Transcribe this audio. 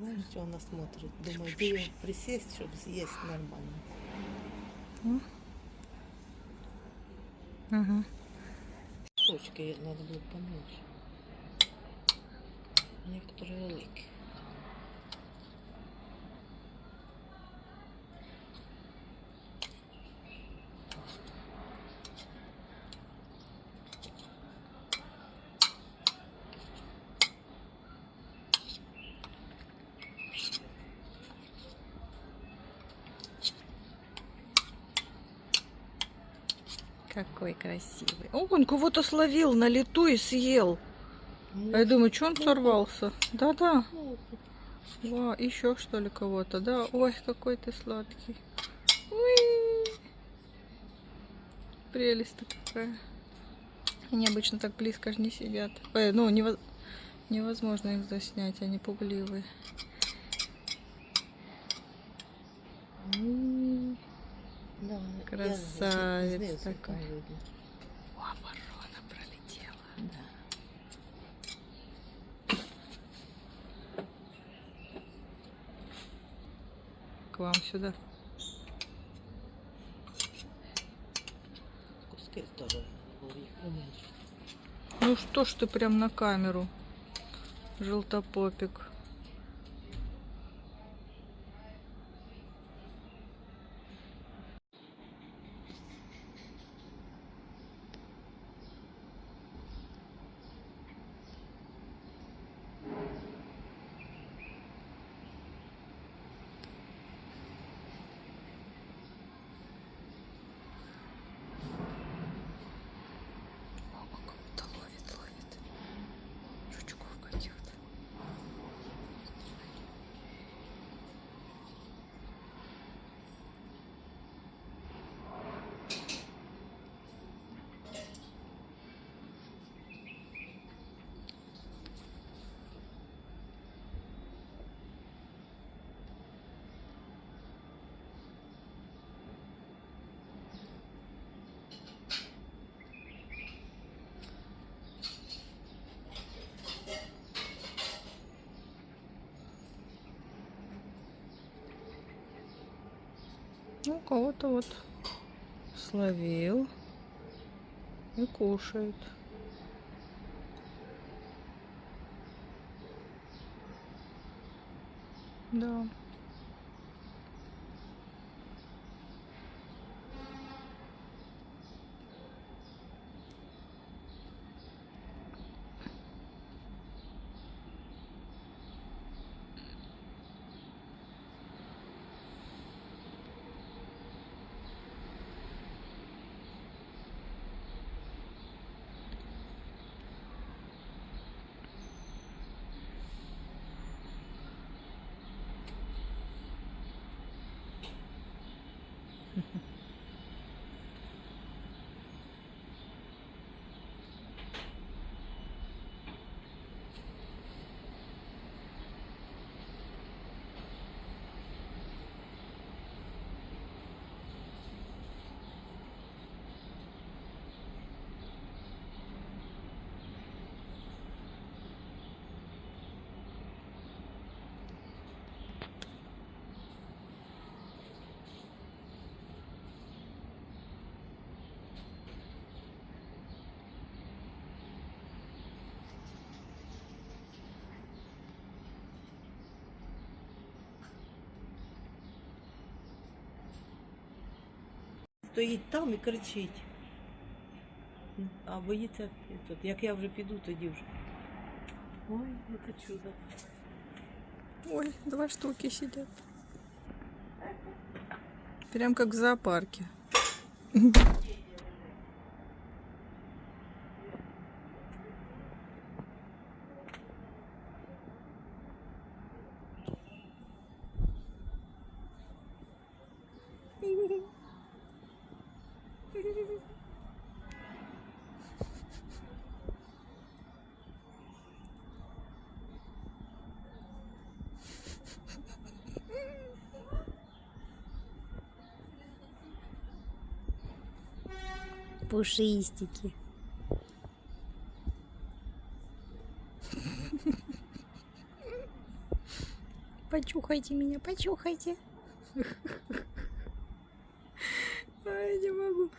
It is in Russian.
Знаешь, что она смотрит? Думаю, где ей присесть, чтобы съесть нормально. Ага. Точки надо будет поменьше. Некоторые лыки. Какой красивый. О, он кого-то словил на лету и съел. А я думаю, что он сорвался? Да-да. Ва, еще что ли кого-то, да? Ой, какой ты сладкий. Уи. Прелесть-то какая. Они обычно так близко же не сидят. Ну, невозможно их заснять, они пугливые. Да, Красавец я такой. видно. О, ворона пролетела. Да. К вам сюда. Куски тоже уменьшить. Ну что ж ты прям на камеру, желтопопик. Кого-то ловит. Жучков каких-то. Ну, кого-то вот словил и кушает. Да. Стоїть там і кричить. А боїться тут. Як я вже піду, тоді вже. Ой, це чудо. Ой, 2 штуки сидят. Прям как в зоопарке. Пушистики. Почухайте меня, почухайте. Ай, не могу.